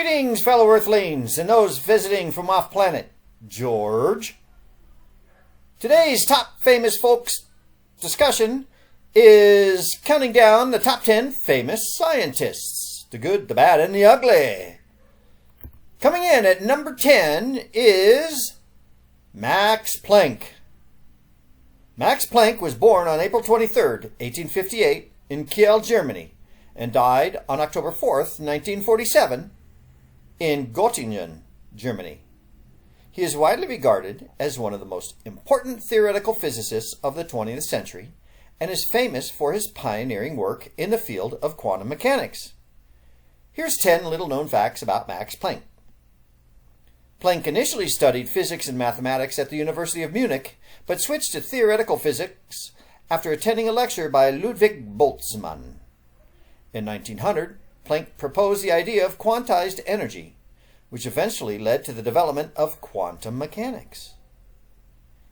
Greetings, fellow Earthlings, and those visiting from off-planet. George. Today's top famous folks discussion is counting down the top 10 famous scientists. The good, the bad, and the ugly. Coming in at number 10 is Max Planck. Max Planck was born on April 23rd, 1858 in Kiel, Germany, and died on October 4th, 1947 in Göttingen, Germany. He is widely regarded as one of the most important theoretical physicists of the 20th century and is famous for his pioneering work in the field of quantum mechanics. Here's 10 little-known facts about Max Planck. Planck initially studied physics and mathematics at the University of Munich, but switched to theoretical physics after attending a lecture by Ludwig Boltzmann. In 1900, Planck proposed the idea of quantized energy, which eventually led to the development of quantum mechanics.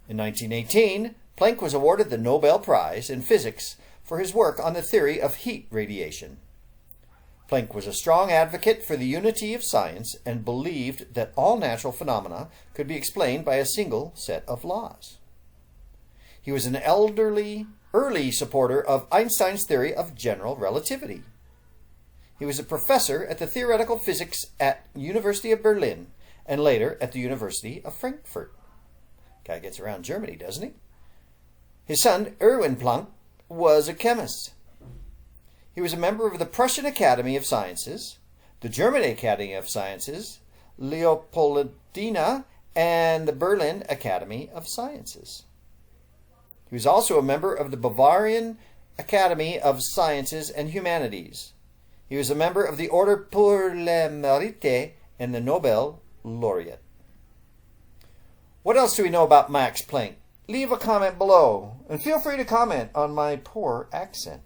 In 1918, Planck was awarded the Nobel Prize in Physics for his work on the theory of heat radiation. Planck was a strong advocate for the unity of science and believed that all natural phenomena could be explained by a single set of laws. He was an early supporter of Einstein's theory of general relativity. He was a professor at the theoretical physics at University of Berlin and later at the University of Frankfurt. Guy gets around Germany, doesn't he? His son, Erwin Planck, was a chemist. He was a member of the Prussian Academy of Sciences, the German Academy of Sciences, Leopoldina, and the Berlin Academy of Sciences. He was also a member of the Bavarian Academy of Sciences and Humanities. He was a member of the Order pour le Mérite and the Nobel Laureate. What else do we know about Max Planck? Leave a comment below, and feel free to comment on my poor accent.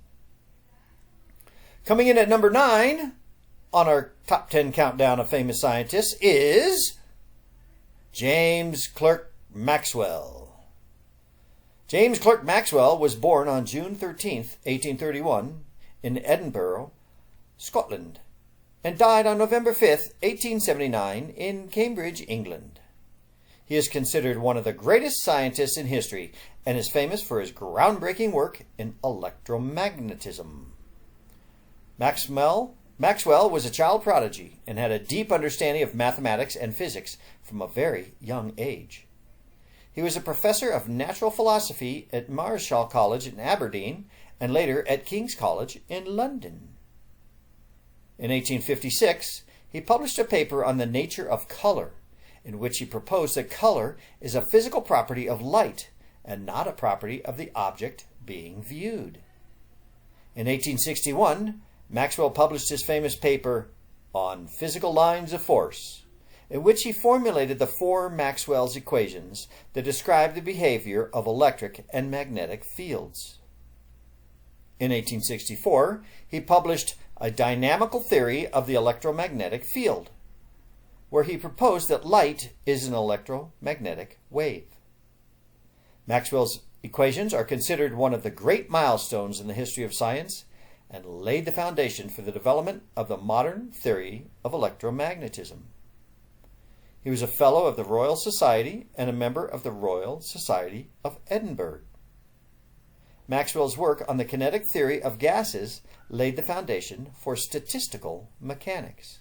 Coming in at number 9 on our top 10 countdown of famous scientists is James Clerk Maxwell. James Clerk Maxwell was born on June 13th, 1831 in Edinburgh, Scotland, and died on November 5th, 1879 in Cambridge, England. He is considered one of the greatest scientists in history and is famous for his groundbreaking work in electromagnetism. Maxwell was a child prodigy and had a deep understanding of mathematics and physics from a very young age. He was a professor of natural philosophy at Marischal College in Aberdeen and later at King's College in London. In 1856, he published a paper on the nature of color, in which he proposed that color is a physical property of light and not a property of the object being viewed. In 1861, Maxwell published his famous paper on physical lines of force, in which he formulated the 4 Maxwell's equations that describe the behavior of electric and magnetic fields. In 1864, he published A Dynamical Theory of the Electromagnetic Field, where he proposed that light is an electromagnetic wave. Maxwell's equations are considered one of the great milestones in the history of science and laid the foundation for the development of the modern theory of electromagnetism. He was a Fellow of the Royal Society and a member of the Royal Society of Edinburgh. Maxwell's work on the kinetic theory of gases laid the foundation for statistical mechanics.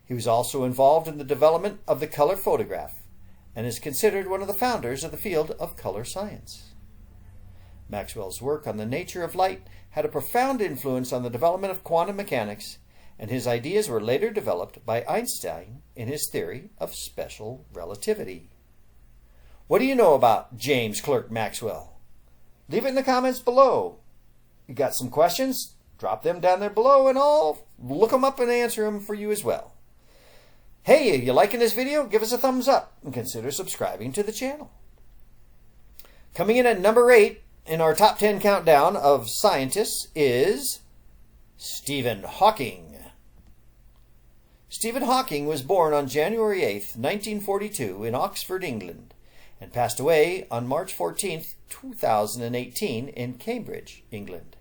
He was also involved in the development of the color photograph and is considered one of the founders of the field of color science. Maxwell's work on the nature of light had a profound influence on the development of quantum mechanics, and his ideas were later developed by Einstein in his theory of special relativity. What do you know about James Clerk Maxwell? Leave it in the comments below. You got some questions? Drop them down there below and I'll look them up and answer them for you as well. Hey, if you're liking this video, give us a thumbs up and consider subscribing to the channel. Coming in at number 8 in our top 10 countdown of scientists is Stephen Hawking. Stephen Hawking was born on January 8th, 1942 in Oxford, England, and passed away on March 14th, 2018 in Cambridge, England.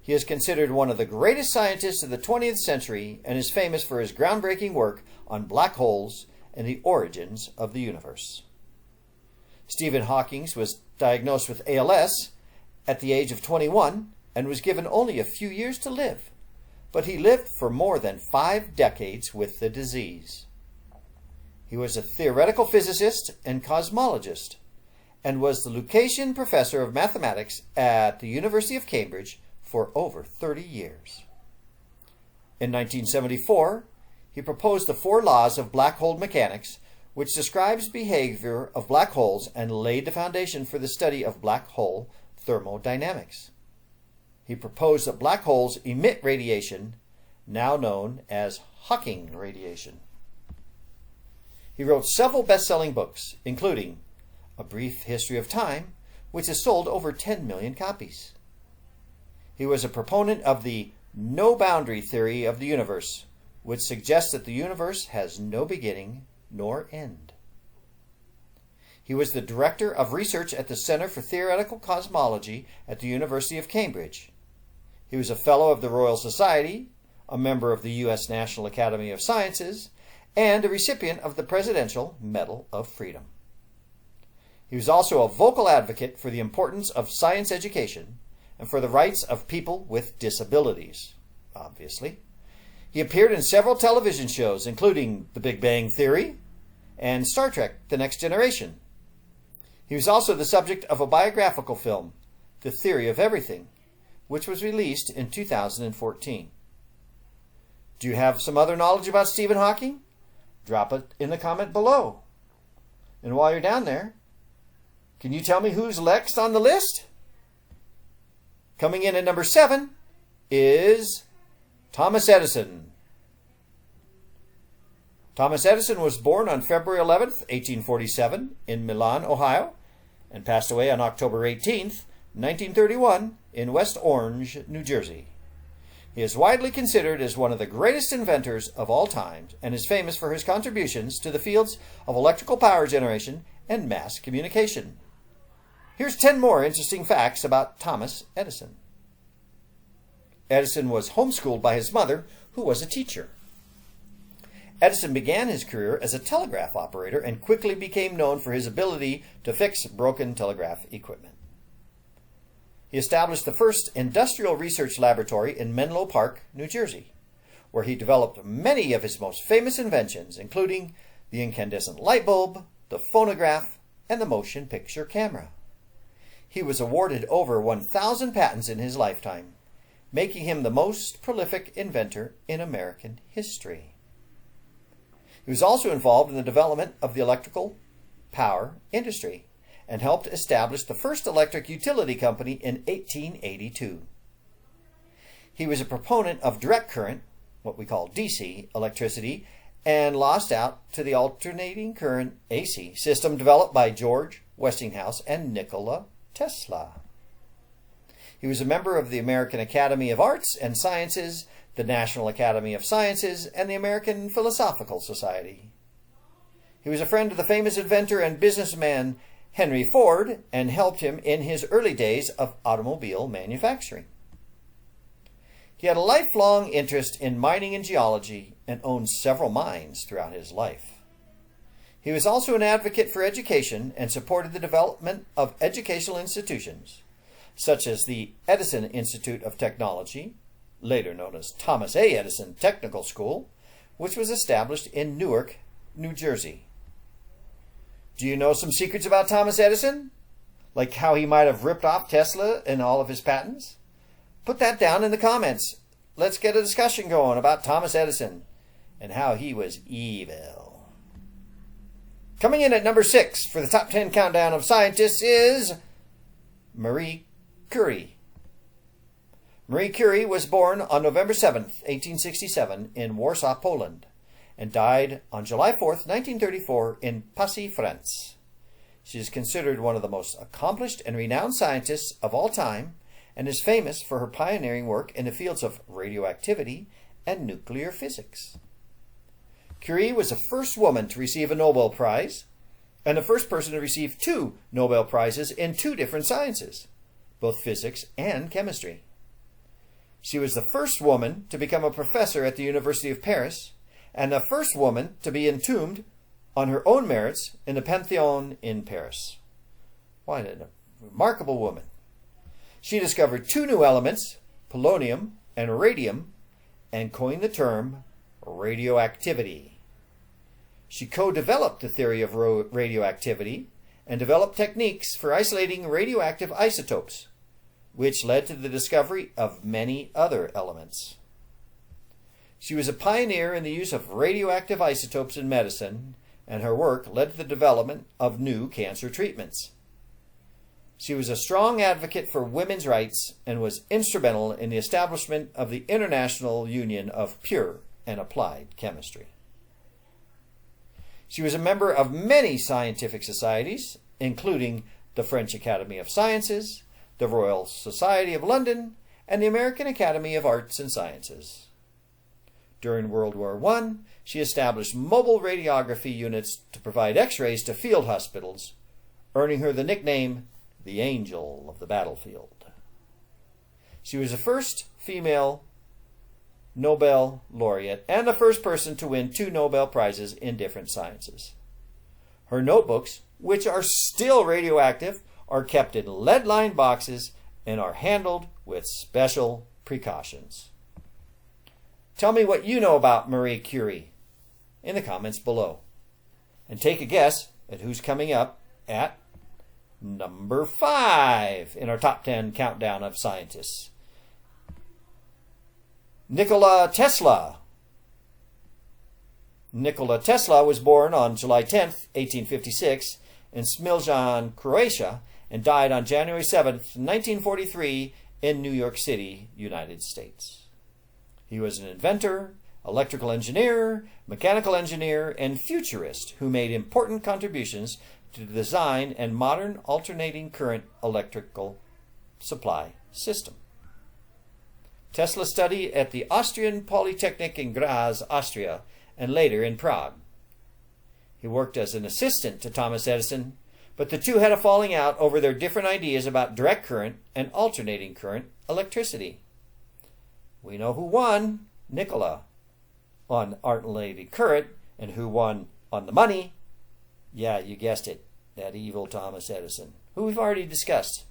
He is considered one of the greatest scientists of the 20th century and is famous for his groundbreaking work on black holes and the origins of the universe. Stephen Hawking was diagnosed with ALS at the age of 21 and was given only a few years to live, but he lived for more than 5 decades with the disease. He was a theoretical physicist and cosmologist and was the Lucasian Professor of Mathematics at the University of Cambridge for over 30 years. In 1974, he proposed the 4 laws of black hole mechanics, which describes behavior of black holes and laid the foundation for the study of black hole thermodynamics. He proposed that black holes emit radiation, now known as Hawking radiation. He wrote several best-selling books, including A Brief History of Time, which has sold over 10 million copies. He was a proponent of the no-boundary theory of the universe, which suggests that the universe has no beginning nor end. He was the director of research at the Center for Theoretical Cosmology at the University of Cambridge. He was a Fellow of the Royal Society, a member of the U.S. National Academy of Sciences, and a recipient of the Presidential Medal of Freedom. He was also a vocal advocate for the importance of science education and for the rights of people with disabilities, obviously. He appeared in several television shows, including The Big Bang Theory and Star Trek: The Next Generation. He was also the subject of a biographical film, The Theory of Everything, which was released in 2014. Do you have some other knowledge about Stephen Hawking? Drop it in the comment below. And while you're down there, can you tell me who's next on the list? Coming in at number 7 is Thomas Edison. Thomas Edison was born on February 11th, 1847 in Milan, Ohio, and passed away on October 18th, 1931 in West Orange, New Jersey. He is widely considered as one of the greatest inventors of all time and is famous for his contributions to the fields of electrical power generation and mass communication. Here's 10 more interesting facts about Thomas Edison. Edison was homeschooled by his mother, who was a teacher. Edison began his career as a telegraph operator and quickly became known for his ability to fix broken telegraph equipment. He established the first industrial research laboratory in Menlo Park, New Jersey, where he developed many of his most famous inventions, including the incandescent light bulb, the phonograph, and the motion picture camera. He was awarded over 1,000 patents in his lifetime, making him the most prolific inventor in American history. He was also involved in the development of the electrical power industry and helped establish the first electric utility company in 1882. He was a proponent of direct current, what we call DC, electricity, and lost out to the alternating current AC system developed by George Westinghouse and Nikola Tesla. He was a member of the American Academy of Arts and Sciences, the National Academy of Sciences, and the American Philosophical Society. He was a friend of the famous inventor and businessman Henry Ford and helped him in his early days of automobile manufacturing. He had a lifelong interest in mining and geology and owned several mines throughout his life. He was also an advocate for education and supported the development of educational institutions, such as the Edison Institute of Technology, later known as Thomas A. Edison Technical School, which was established in Newark, New Jersey. Do you know some secrets about Thomas Edison? Like how he might have ripped off Tesla and all of his patents? Put that down in the comments. Let's get a discussion going about Thomas Edison and how he was evil. Coming in at number 6 for the top 10 countdown of scientists is Marie Curie. Marie Curie was born on November 7th, 1867 in Warsaw, Poland, and died on July 4th, 1934 in Passy, France. She is considered one of the most accomplished and renowned scientists of all time and is famous for her pioneering work in the fields of radioactivity and nuclear physics. Curie was the first woman to receive a Nobel Prize and the first person to receive 2 Nobel Prizes in 2 different sciences, both physics and chemistry. She was the first woman to become a professor at the University of Paris and the first woman to be entombed on her own merits in the Pantheon in Paris. What a remarkable woman. She discovered two new elements, polonium and radium, and coined the term radioactivity. She co-developed the theory of radioactivity and developed techniques for isolating radioactive isotopes, which led to the discovery of many other elements. She was a pioneer in the use of radioactive isotopes in medicine, and her work led to the development of new cancer treatments. She was a strong advocate for women's rights and was instrumental in the establishment of the International Union of Pure and Applied Chemistry. She was a member of many scientific societies, including the French Academy of Sciences, the Royal Society of London, and the American Academy of Arts and Sciences. During World War I, she established mobile radiography units to provide X-rays to field hospitals, earning her the nickname the Angel of the Battlefield. She was the first female Nobel laureate and the first person to win 2 Nobel Prizes in different sciences. Her notebooks, which are still radioactive, are kept in lead-lined boxes and are handled with special precautions. Tell me what you know about Marie Curie in the comments below. And take a guess at who's coming up at number 5 in our top 10 countdown of scientists. Nikola Tesla. Nikola Tesla was born on July 10, 1856 in Smiljan, Croatia, and died on January 7, 1943 in New York City, United States. He was an inventor, electrical engineer, mechanical engineer, and futurist who made important contributions to the design and modern alternating current electrical supply system. Tesla studied at the Austrian Polytechnic in Graz, Austria, and later in Prague. He worked as an assistant to Thomas Edison, but the two had a falling out over their different ideas about direct current and alternating current electricity. We know who won, Nikola, on alternating current, and who won on the money. Yeah, you guessed it, that evil Thomas Edison, who we've already discussed.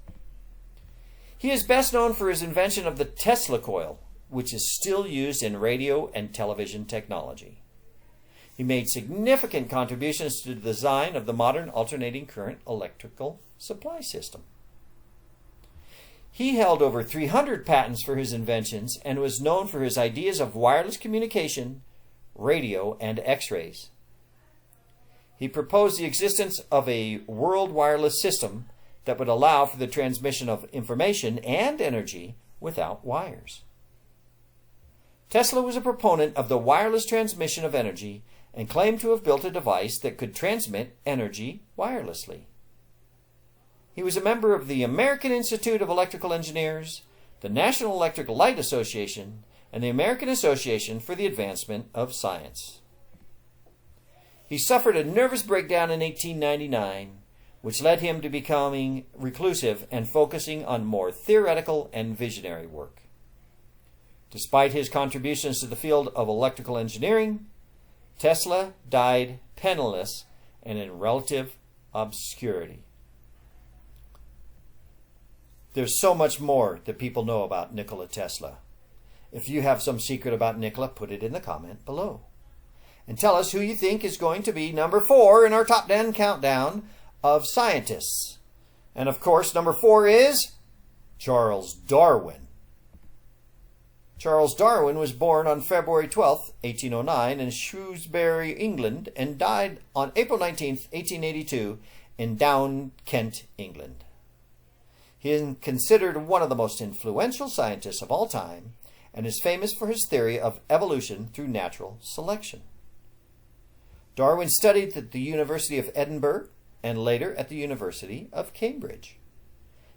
He is best known for his invention of the Tesla coil, which is still used in radio and television technology. He made significant contributions to the design of the modern alternating current electrical supply system. He held over 300 patents for his inventions and was known for his ideas of wireless communication, radio, and X-rays. He proposed the existence of a world wireless system that would allow for the transmission of information and energy without wires. Tesla was a proponent of the wireless transmission of energy and claimed to have built a device that could transmit energy wirelessly. He was a member of the American Institute of Electrical Engineers, the National Electric Light Association, and the American Association for the Advancement of Science. He suffered a nervous breakdown in 1899, which led him to becoming reclusive and focusing on more theoretical and visionary work. Despite his contributions to the field of electrical engineering, Tesla died penniless and in relative obscurity. There's so much more that people know about Nikola Tesla. If you have some secret about Nikola, put it in the comment below. And tell us who you think is going to be number 4 in our top 10 countdown of scientists. And of course, number 4 is Charles Darwin. Charles Darwin was born on February 12, 1809 in Shrewsbury, England, and died on April 19, 1882 in Down, Kent, England. He is considered one of the most influential scientists of all time and is famous for his theory of evolution through natural selection. Darwin studied at the University of Edinburgh and later at the University of Cambridge.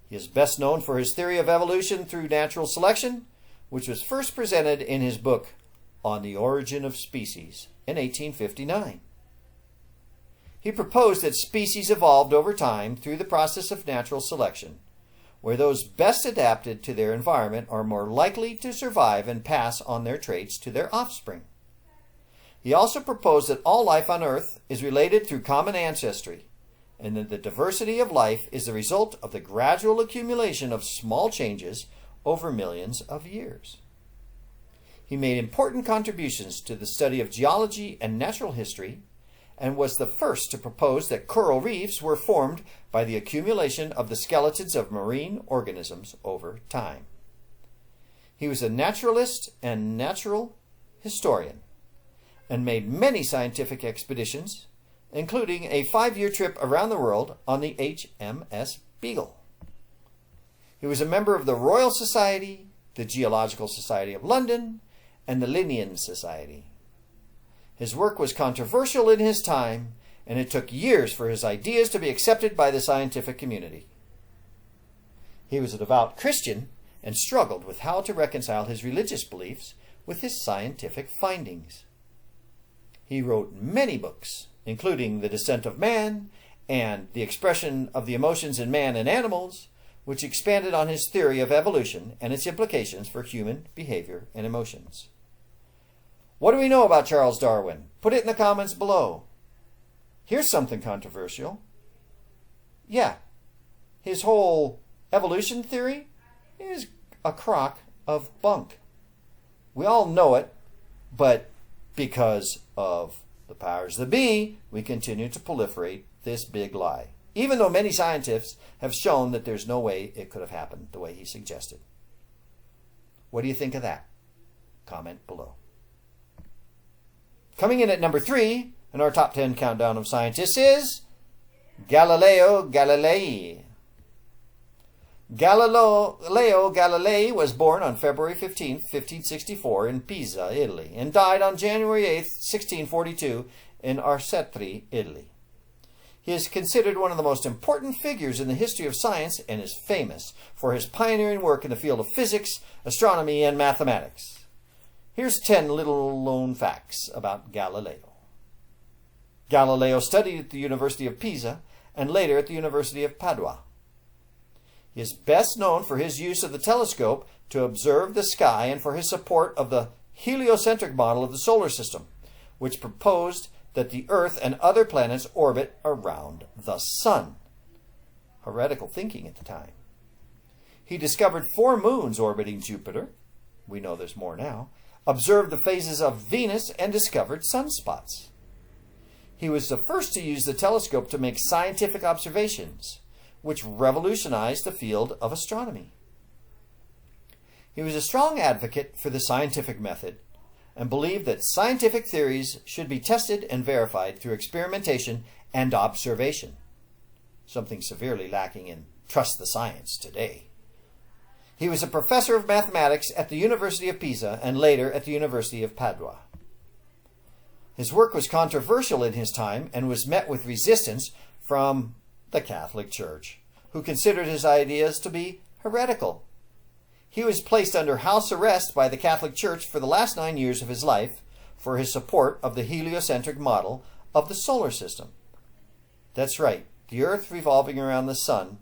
He is best known for his theory of evolution through natural selection, which was first presented in his book On the Origin of Species in 1859. He proposed that species evolved over time through the process of natural selection, where those best adapted to their environment are more likely to survive and pass on their traits to their offspring. He also proposed that all life on Earth is related through common ancestry, and that the diversity of life is the result of the gradual accumulation of small changes over millions of years. He made important contributions to the study of geology and natural history, and was the first to propose that coral reefs were formed by the accumulation of the skeletons of marine organisms over time. He was a naturalist and natural historian, and made many scientific expeditions, including a 5-year trip around the world on the HMS Beagle. He was a member of the Royal Society, the Geological Society of London, and the Linnean Society. His work was controversial in his time, and it took years for his ideas to be accepted by the scientific community. He was a devout Christian and struggled with how to reconcile his religious beliefs with his scientific findings. He wrote many books, including The Descent of Man and The Expression of the Emotions in Man and Animals, which expanded on his theory of evolution and its implications for human behavior and emotions. What do we know about Charles Darwin? Put it in the comments below. Here's something controversial. Yeah, his whole evolution theory is a crock of bunk. We all know it, but because of the powers that be, we continue to proliferate this big lie, even though many scientists have shown that there's no way it could have happened the way he suggested. What do you think of that? Comment below. Coming in at number 3 in our top 10 countdown of scientists is Galileo Galilei. Galileo Galilei was born on February 15, 1564 in Pisa, Italy, and died on January 8, 1642 in Arcetri, Italy. He is considered one of the most important figures in the history of science and is famous for his pioneering work in the field of physics, astronomy, and mathematics. Here's 10 little-known facts about Galileo. Galileo studied at the University of Pisa and later at the University of Padua. He is best known for his use of the telescope to observe the sky and for his support of the heliocentric model of the solar system, which proposed that the Earth and other planets orbit around the Sun. Heretical thinking at the time. He discovered 4 moons orbiting Jupiter. We know there's more now. Observed the phases of Venus and discovered sunspots. He was the first to use the telescope to make scientific observations, which revolutionized the field of astronomy. He was a strong advocate for the scientific method and believed that scientific theories should be tested and verified through experimentation and observation, something severely lacking in trust the science today. He was a professor of mathematics at the University of Pisa and later at the University of Padua. His work was controversial in his time and was met with resistance from the Catholic Church, who considered his ideas to be heretical. He was placed under house arrest by the Catholic Church for the last 9 years of his life for his support of the heliocentric model of the solar system. That's right, the Earth revolving around the Sun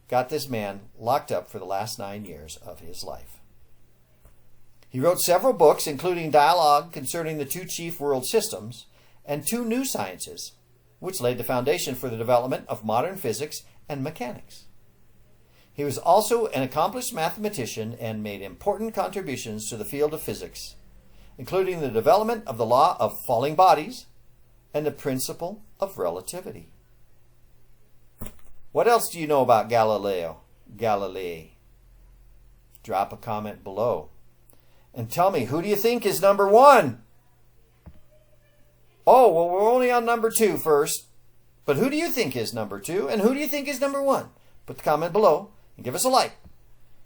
got this man locked up for the last 9 years of his life. He wrote several books, including Dialogue Concerning the 2 Chief World Systems and 2 New Sciences, which laid the foundation for the development of modern physics and mechanics. He was also an accomplished mathematician and made important contributions to the field of physics, including the development of the law of falling bodies and the principle of relativity. What else do you know about Galileo Galilei? Drop a comment below. And tell me, who do you think is number 1? Oh, well, we're only on number 2 first. But who do you think is number 2? And who do you think is number 1? Put the comment below and give us a like.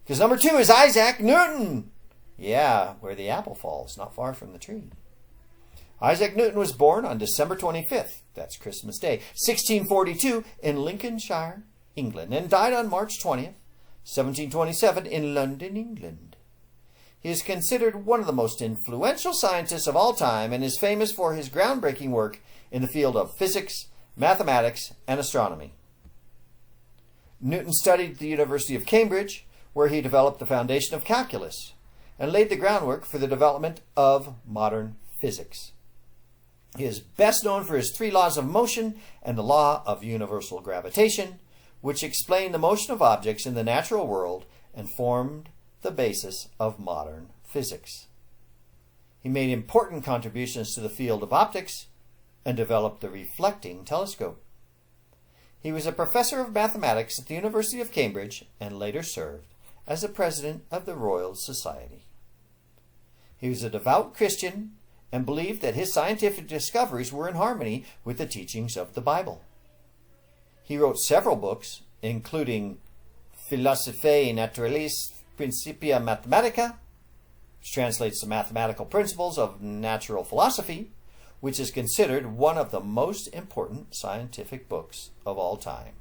Because number 2 is Isaac Newton. Yeah, where the apple falls, not far from the tree. Isaac Newton was born on December 25th, that's Christmas Day, 1642 in Lincolnshire, England, and died on March 20th, 1727 in London, England. He is considered one of the most influential scientists of all time and is famous for his groundbreaking work in the field of physics, mathematics, and astronomy. Newton studied at the University of Cambridge, where he developed the foundation of calculus and laid the groundwork for the development of modern physics. He is best known for his 3 laws of motion and the law of universal gravitation, which explain the motion of objects in the natural world and formed the basis of modern physics. He made important contributions to the field of optics and developed the reflecting telescope. He was a professor of mathematics at the University of Cambridge and later served as the president of the Royal Society. He was a devout Christian and believed that his scientific discoveries were in harmony with the teachings of the Bible. He wrote several books, including Philosophiae Naturalis Principia Mathematica, which translates the mathematical principles of natural philosophy, which is considered one of the most important scientific books of all time.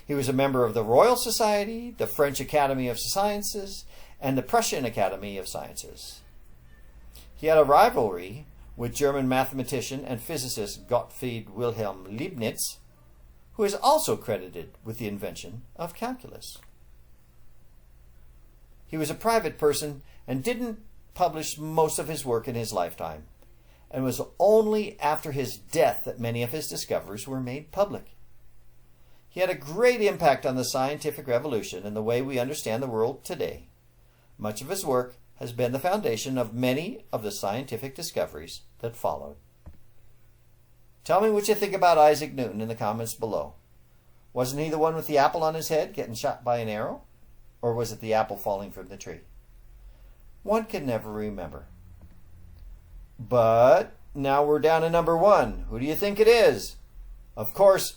He was a member of the Royal Society, the French Academy of Sciences, and the Prussian Academy of Sciences. He had a rivalry with German mathematician and physicist Gottfried Wilhelm Leibniz, who is also credited with the invention of calculus. He was a private person and didn't publish most of his work in his lifetime, and it was only after his death that many of his discoveries were made public. He had a great impact on the scientific revolution and the way we understand the world today. Much of his work has been the foundation of many of the scientific discoveries that followed. Tell me what you think about Isaac Newton in the comments below. Wasn't he the one with the apple on his head getting shot by an arrow? Or was it the apple falling from the tree? One can never remember. But now we're down to number 1. Who do you think it is? Of course,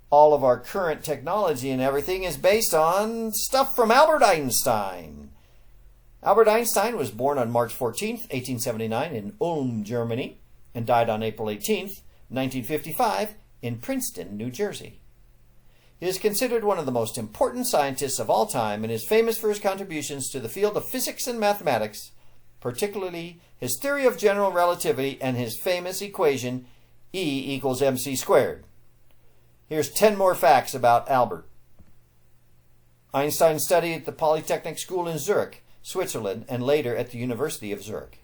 all of our current technology and everything is based on stuff from Albert Einstein. Albert Einstein was born on March 14, 1879 in Ulm, Germany, and died on April 18, 1955 in Princeton, New Jersey. He is considered one of the most important scientists of all time and is famous for his contributions to the field of physics and mathematics, particularly his theory of general relativity and his famous equation E = mc squared. Here's 10 more facts about Albert. Einstein studied at the Polytechnic School in Zurich, Switzerland, and later at the University of Zurich.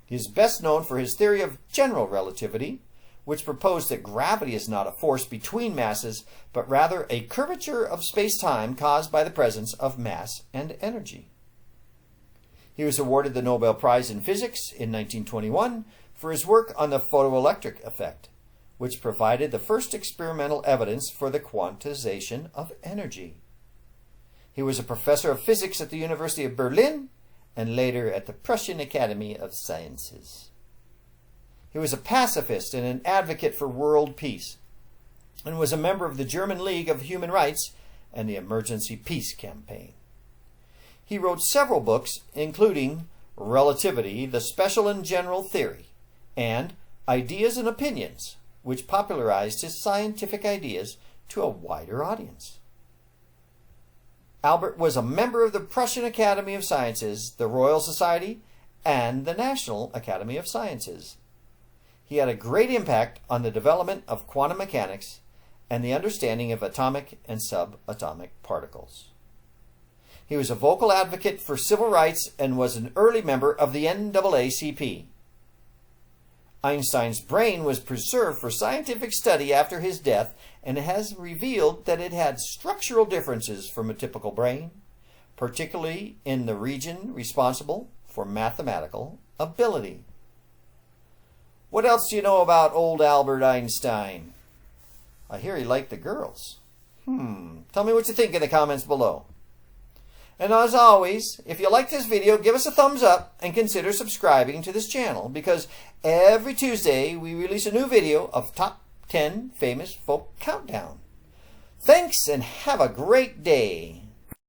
He is best known for his theory of general relativity, which proposed that gravity is not a force between masses, but rather a curvature of space-time caused by the presence of mass and energy. He was awarded the Nobel Prize in Physics in 1921 for his work on the photoelectric effect, which provided the first experimental evidence for the quantization of energy. He was a professor of physics at the University of Berlin and later at the Prussian Academy of Sciences. He was a pacifist and an advocate for world peace, and was a member of the German League of Human Rights and the Emergency Peace Campaign. He wrote several books, including Relativity, the Special and General Theory, and Ideas and Opinions, which popularized his scientific ideas to a wider audience. Albert was a member of the Prussian Academy of Sciences, the Royal Society, and the National Academy of Sciences. He had a great impact on the development of quantum mechanics and the understanding of atomic and subatomic particles. He was a vocal advocate for civil rights and was an early member of the NAACP. Einstein's brain was preserved for scientific study after his death, and it has revealed that it had structural differences from a typical brain, particularly in the region responsible for mathematical ability. What else do you know about old Albert Einstein? I hear he liked the girls. Tell me what you think in the comments below. And as always, if you like this video, give us a thumbs up and consider subscribing to this channel, because every Tuesday we release a new video of Top 10 Famous Folk Countdown. Thanks and have a great day.